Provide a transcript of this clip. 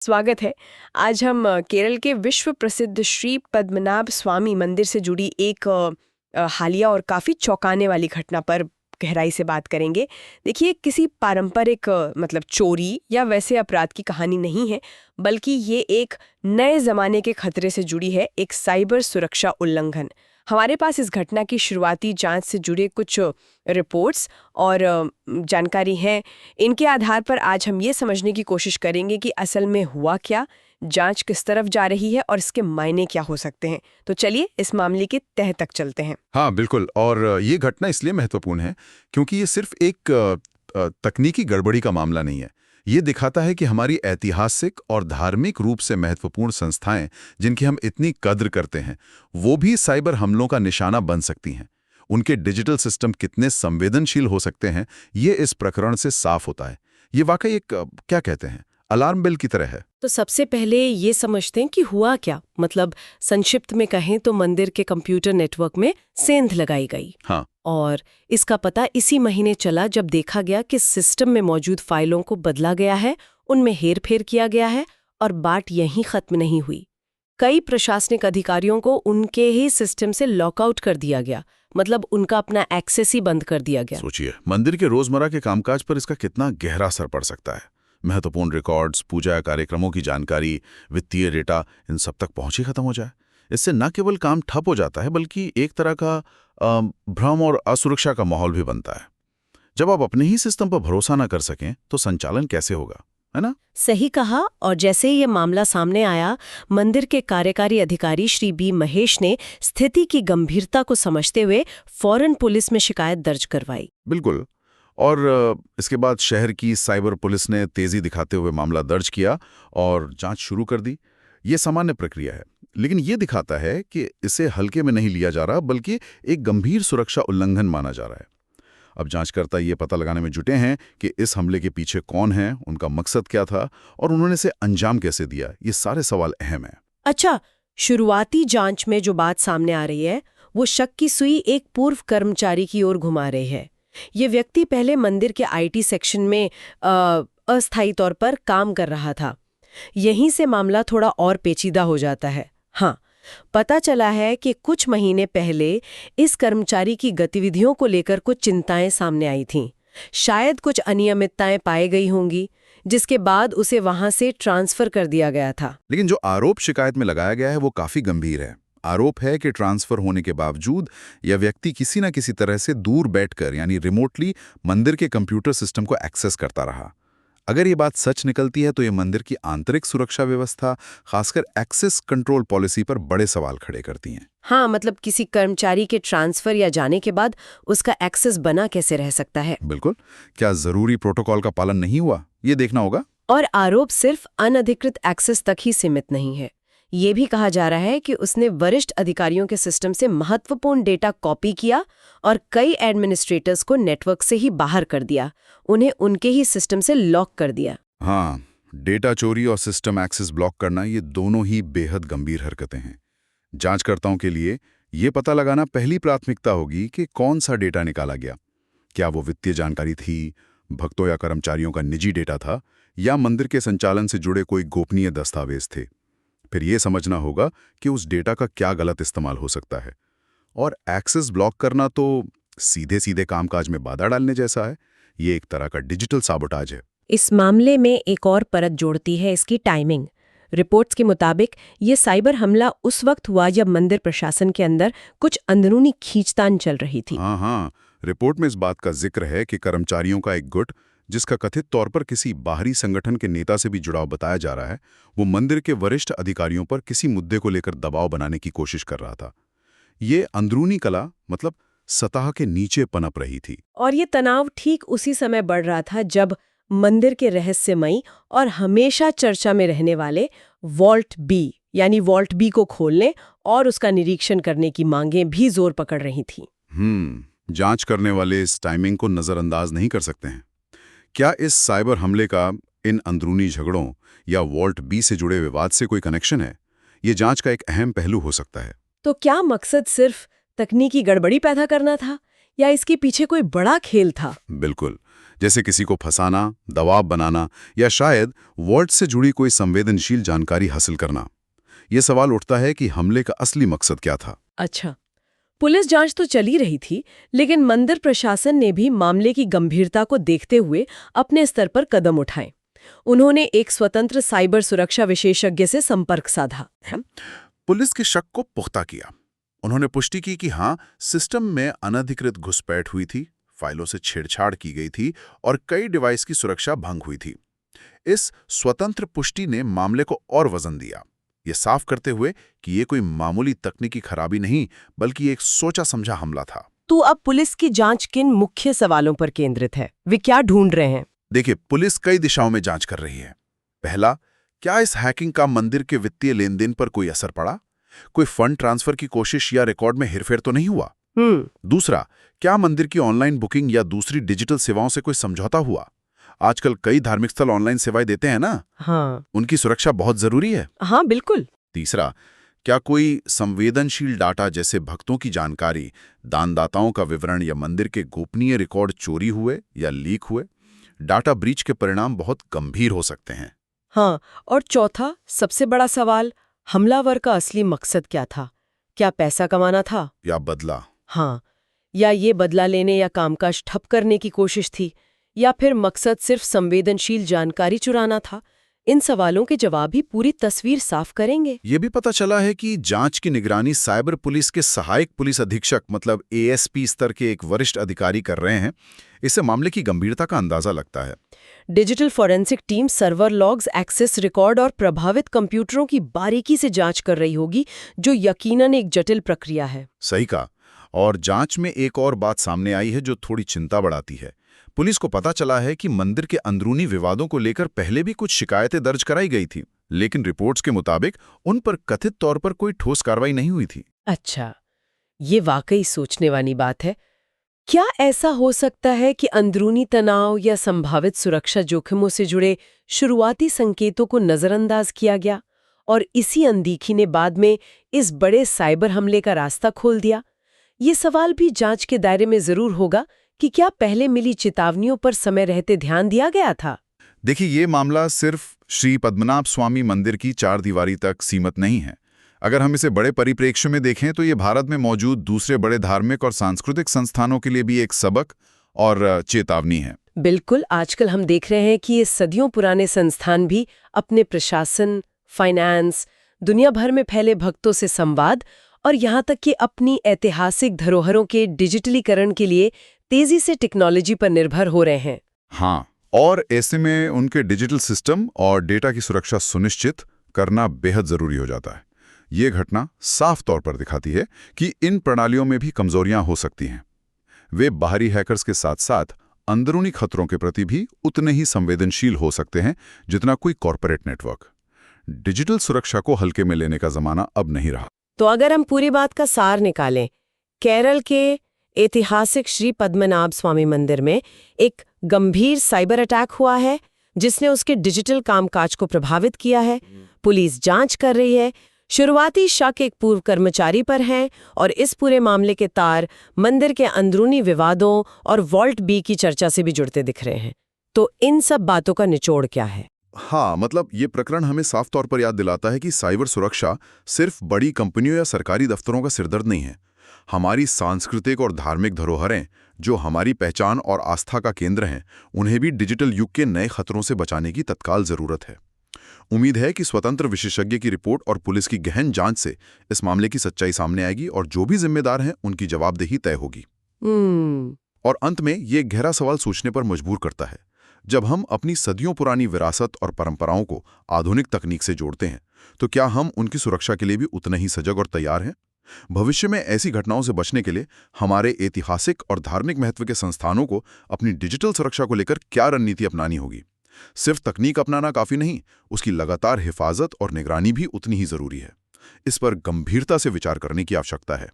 स्वागत है। आज हम केरल के विश्व प्रसिद्ध श्री पद्मनाभ स्वामी मंदिर से जुड़ी एक हालिया और काफ़ी चौंकाने वाली घटना पर गहराई से बात करेंगे। देखिए, किसी पारंपरिक मतलब चोरी या वैसे अपराध की कहानी नहीं है, बल्कि ये एक नए ज़माने के खतरे से जुड़ी है, एक साइबर सुरक्षा उल्लंघन। हमारे पास इस घटना की शुरुआती जांच से जुड़े कुछ रिपोर्ट्स और जानकारी हैं। इनके आधार पर आज हम ये समझने की कोशिश करेंगे कि असल में हुआ क्या, जांच किस तरफ जा रही है और इसके मायने क्या हो सकते हैं। तो चलिए इस मामले के तह तक चलते हैं। हाँ, बिल्कुल। और ये घटना इसलिए महत्वपूर्ण है क्योंकि ये सिर्फ एक तकनीकी गड़बड़ी का मामला नहीं है। ये दिखाता है कि हमारी ऐतिहासिक और धार्मिक रूप से महत्वपूर्ण संस्थाएं, जिनकी हम इतनी कद्र करते हैं, वो भी साइबर हमलों का निशाना बन सकती हैं। उनके डिजिटल सिस्टम कितने संवेदनशील हो सकते हैं, ये इस प्रकरण से साफ होता है। ये वाकई एक क्या कहते हैं, अलार्म बेल की तरह है। तो सबसे पहले ये समझते हैं कि हुआ क्या। मतलब संक्षिप्त में कहें तो मंदिर के कंप्यूटर नेटवर्क में सेंध लगाई गई। हाँ। और इसका पता इसी महीने चला जब देखा गया कि सिस्टम में मौजूद फाइलों को बदला गया है, उनमें हेरफेर किया गया है और बात यहीं खत्म नहीं हुई। कई प्रशासनिक अधिकारियों को उनके ही सिस्टम से लॉकआउट कर दिया गया, मतलब उनका अपना एक्सेस ही बंद कर दिया गया। सोचिए, मंदिर के रोजमर्रा के कामकाज पर इसका कितना गहरा असर पड़ सकता है। महत्वपूर्ण रिकॉर्ड्स, पूजा कार्यक्रमों की जानकारी, वित्तीय डेटा, इन सब तक पहुंच ही खत्म हो जाए। इससे न केवल काम ठप हो जाता है, बल्कि एक तरह का भ्रम और असुरक्षा का माहौल भी बनता है। जब आप अपने ही सिस्टम पर भरोसा न कर सकें तो संचालन कैसे होगा, है ना? सही कहा। और जैसे ही ये मामला सामने आया, मंदिर के कार्यकारी अधिकारी श्री बी महेश ने स्थिति की गंभीरता को समझते हुए फौरन पुलिस में शिकायत दर्ज करवाई। बिल्कुल। और इसके बाद शहर की साइबर पुलिस ने तेजी दिखाते हुए मामला दर्ज किया और जांच शुरू कर दी। ये सामान्य प्रक्रिया है, लेकिन ये दिखाता है कि इसे हल्के में नहीं लिया जा रहा, बल्कि एक गंभीर सुरक्षा उल्लंघन माना जा रहा है। अब जांचकर्ता ये पता लगाने में जुटे हैं कि इस हमले के पीछे कौन है, उनका मकसद क्या था और उन्होंने इसे अंजाम कैसे दिया। ये सारे सवाल अहम हैं। अच्छा, शुरुआती जांच में जो बात सामने आ रही है, वो शक की सुई एक पूर्व कर्मचारी की ओर घुमा रही है। ये व्यक्ति पहले मंदिर के आईटी सेक्शन में अस्थायी तौर पर काम कर रहा था। यहीं से मामला थोड़ा और पेचीदा हो जाता है। हाँ, पता चला है कि कुछ महीने पहले इस कर्मचारी की गतिविधियों को लेकर कुछ चिंताएं सामने आई थीं। शायद कुछ अनियमितताएं पाई गई होंगी, जिसके बाद उसे वहां से ट्रांसफर कर दिया गया था। लेकिन जो आरोप शिकायत में लगाया गया है वो काफी गंभीर है। आरोप है कि ट्रांसफर होने के बावजूद यह व्यक्ति किसी न किसी तरह से दूर बैठकर, यानी रिमोटली, मंदिर के कंप्यूटर सिस्टम को एक्सेस करता रहा। अगर ये बात सच निकलती है तो ये मंदिर की आंतरिक सुरक्षा व्यवस्था, खासकर एक्सेस कंट्रोल पॉलिसी पर बड़े सवाल खड़े करती हैं। हाँ, मतलब किसी कर्मचारी के ट्रांसफर या जाने के बाद उसका एक्सेस बना कैसे रह सकता है। बिल्कुल। क्या जरूरी प्रोटोकॉल का पालन नहीं हुआ, ये देखना होगा। और आरोप सिर्फ अनधिकृत एक्सेस तक ही सीमित नहीं है। ये भी कहा जा रहा है कि उसने वरिष्ठ अधिकारियों के सिस्टम से महत्वपूर्ण डेटा कॉपी किया और कई एडमिनिस्ट्रेटर्स को नेटवर्क से ही बाहर कर दिया, उन्हें उनके ही सिस्टम से लॉक कर दिया। हाँ, डेटा चोरी और सिस्टम एक्सेस ब्लॉक करना, ये दोनों ही बेहद गंभीर हरकतें हैं। जांचकर्ताओं के लिए ये पता लगाना पहली प्राथमिकता होगी कि कौन सा डेटा निकाला गया। क्या वो वित्तीय जानकारी थी, भक्तों या कर्मचारियों का निजी डेटा था, या मंदिर के संचालन से जुड़े कोई गोपनीय दस्तावेज थे। फिर ये समझना होगा कि उस डेटा का क्या गलत इस्तेमाल हो सकता है। और एक्सेस ब्लॉक करना तो सीधे सीधे कामकाज में बाधा डालने जैसा है। ये एक तरह का डिजिटल साबोटाज है। इस मामले में एक और परत जोड़ती है इसकी टाइमिंग। रिपोर्ट्स के मुताबिक ये साइबर हमला उस वक्त हुआ जब मंदिर प्रशासन के अंदर कुछ अंदरूनी खींचतान चल रही थी। हाँ, रिपोर्ट में इस बात का जिक्र है कि कर्मचारियों का एक गुट, जिसका कथित तौर पर किसी बाहरी संगठन के नेता से भी जुड़ाव बताया जा रहा है, वो मंदिर के वरिष्ठ अधिकारियों पर किसी मुद्दे को लेकर दबाव बनाने की कोशिश कर रहा था। ये अंदरूनी कला, मतलब सतह के नीचे पनप रही थी। और ये तनाव ठीक उसी समय बढ़ रहा था जब मंदिर के रहस्यमयी और हमेशा चर्चा में रहने वाले वॉल्ट बी को खोलने और उसका निरीक्षण करने की मांगें भी जोर पकड़ रही थीं। जांच करने वाले इस टाइमिंग को नजरअंदाज नहीं कर सकते हैं। क्या इस साइबर हमले का इन अंदरूनी झगड़ों या वॉल्ट बी से जुड़े विवाद से कोई कनेक्शन है? ये जांच का एक अहम पहलू हो सकता है। तो क्या मकसद सिर्फ तकनीकी गड़बड़ी पैदा करना था या इसके पीछे कोई बड़ा खेल था? बिल्कुल। जैसे किसी को फंसाना, दबाव बनाना या शायद वर्ड से जुड़ी कोई संवेदनशील जानकारी हासिल करना। ये सवाल उठता है कि हमले का असली मकसद क्या था। अच्छा, पुलिस जांच तो चली रही थी, लेकिन मंदिर प्रशासन ने भी मामले की गंभीरता को देखते हुए अपने स्तर पर कदम उठाए। उन्होंने एक स्वतंत्र साइबर सुरक्षा विशेषज्ञ से संपर्क साधा। पुलिस के शक को पुख्ता किया। उन्होंने पुष्टि की कि हाँ, सिस्टम में अनधिकृत घुसपैठ हुई थी, फाइलों से छेड़छाड़ की गई थी और कई डिवाइस की सुरक्षा भंग हुई थी। इस स्वतंत्र पुष्टि ने मामले को और वजन दिया, ये साफ करते हुए कि ये कोई मामूली तकनीकी खराबी नहीं, बल्कि एक सोचा समझा हमला था। तो अब पुलिस की जांच किन मुख्य सवालों पर केंद्रित है? वे क्या ढूंढ रहे हैं? देखिए, पुलिस कई दिशाओं में जांच कर रही है। पहला, क्या इस हैकिंग का मंदिर के वित्तीय लेन देन पर कोई असर पड़ा? कोई फंड ट्रांसफर की कोशिश या रिकॉर्ड में हेरफेर तो नहीं हुआ? दूसरा, क्या मंदिर की ऑनलाइन बुकिंग या दूसरी डिजिटल सेवाओं से कोई समझौता हुआ? आजकल कई धार्मिक स्थल ऑनलाइन सेवाएं देते हैं ना। हाँ, उनकी सुरक्षा बहुत जरूरी है। हाँ बिल्कुल। तीसरा, क्या कोई संवेदनशील डाटा जैसे भक्तों की जानकारी, दानदाताओं का विवरण या मंदिर के गोपनीय रिकॉर्ड चोरी हुए या लीक हुए? डाटा ब्रीच के परिणाम बहुत गंभीर हो सकते हैं। हाँ, और चौथा सबसे बड़ा सवाल, हमलावर का असली मकसद क्या था? क्या पैसा कमाना था? या बदला? हाँ, या ये बदला लेने या कामकाज ठप करने की कोशिश थी, या फिर मकसद सिर्फ संवेदनशील जानकारी चुराना था? इन सवालों के जवाब ही पूरी तस्वीर साफ करेंगे। ये भी पता चला है कि जांच की निगरानी साइबर पुलिस के सहायक पुलिस अधीक्षक मतलब एएसपी स्तर के एक वरिष्ठ अधिकारी कर रहे हैं। इससे मामले की गंभीरता का अंदाजा लगता है। Digital forensic team server logs, access record और प्रभावित कंप्यूटरों की बारीकी से जांच कर रही होगी, जो यकीनन एक जटिल प्रक्रिया है। सही कहा। और जांच में एक और बात सामने आई है जो थोड़ी चिंता बढ़ाती है। पुलिस को पता चला है कि मंदिर के अंदरूनी विवादों को लेकर पहले भी कुछ शिकायतें दर्ज कराई गई थी, लेकिन रिपोर्ट्स के मुताबिक उन पर कथित तौर पर कोई ठोस कार्रवाई नहीं हुई थी। अच्छा, ये वाकई सोचने वाली बात है। क्या ऐसा हो सकता है कि अंदरूनी तनाव या संभावित सुरक्षा जोखिमों से जुड़े शुरुआती संकेतों को नजरअंदाज किया गया और इसी अनदेखी ने बाद में इस बड़े साइबर हमले का रास्ता खोल दिया? ये सवाल भी जांच के दायरे में जरूर होगा कि क्या पहले मिली चेतावनियों पर समय रहते ध्यान दिया गया था? देखिए, ये मामला सिर्फ श्री पद्मनाभ स्वामी मंदिर की चार दीवारी तक सीमित नहीं है। अगर हम इसे बड़े परिप्रेक्ष्य में देखें तो ये भारत में मौजूद दूसरे बड़े धार्मिक और सांस्कृतिक संस्थानों के लिए भी एक सबक और चेतावनी है। बिल्कुल, आजकल हम देख रहे हैं कि ये सदियों पुराने संस्थान भी अपने प्रशासन, फाइनेंस, दुनिया भर में फैले भक्तों से संवाद और यहाँ तक कि अपनी ऐतिहासिक धरोहरों के डिजिटलीकरण के लिए तेजी से टेक्नोलॉजी पर निर्भर हो रहे हैं। हाँ, और ऐसे में उनके डिजिटल सिस्टम और डेटा की सुरक्षा सुनिश्चित करना बेहद जरूरी हो जाता है। ये घटना साफ तौर पर दिखाती है कि इन प्रणालियों में भी कमजोरियां हो सकती हैं। वे बाहरी हैकर्स के साथ साथ अंदरूनी खतरों के प्रति भी उतने ही संवेदनशील हो सकते हैं जितना कोई कॉर्पोरेट नेटवर्क। डिजिटल सुरक्षा को हल्के में लेने का जमाना अब नहीं रहा। तो अगर हम पूरी बात का सार निकालें, केरल के ऐतिहासिक श्री पद्मनाभ स्वामी मंदिर में एक गंभीर साइबर अटैक हुआ है जिसने उसके डिजिटल कामकाज को प्रभावित किया है। पुलिस जांच कर रही है। शुरुआती शक एक पूर्व कर्मचारी पर हैं और इस पूरे मामले के तार मंदिर के अंदरूनी विवादों और वॉल्ट बी की चर्चा से भी जुड़ते दिख रहे हैं। तो इन सब बातों का निचोड़ क्या है? हाँ, मतलब ये प्रकरण हमें साफ तौर पर याद दिलाता है कि साइबर सुरक्षा सिर्फ बड़ी कंपनियों या सरकारी दफ्तरों का सिरदर्द नहीं है। हमारी सांस्कृतिक और धार्मिक धरोहरें, जो हमारी पहचान और आस्था का केंद्र हैं, उन्हें भी डिजिटल युग के नए खतरों से बचाने की तत्काल जरूरत है। उम्मीद है कि स्वतंत्र विशेषज्ञ की रिपोर्ट और पुलिस की गहन जांच से इस मामले की सच्चाई सामने आएगी और जो भी जिम्मेदार हैं उनकी जवाबदेही तय होगी। और अंत में ये गहरा सवाल सोचने पर मजबूर करता है। जब हम अपनी सदियों पुरानी विरासत और परंपराओं को आधुनिक तकनीक से जोड़ते हैं, तो क्या हम उनकी सुरक्षा के लिए भी उतने ही सजग और तैयार हैं? भविष्य में ऐसी घटनाओं से बचने के लिए हमारे ऐतिहासिक और धार्मिक महत्व के संस्थानों को अपनी डिजिटल सुरक्षा को लेकर क्या रणनीति अपनानी होगी? सिर्फ तकनीक अपनाना काफी नहीं, उसकी लगातार हिफाजत और निगरानी भी उतनी ही जरूरी है। इस पर गंभीरता से विचार करने की आवश्यकता है।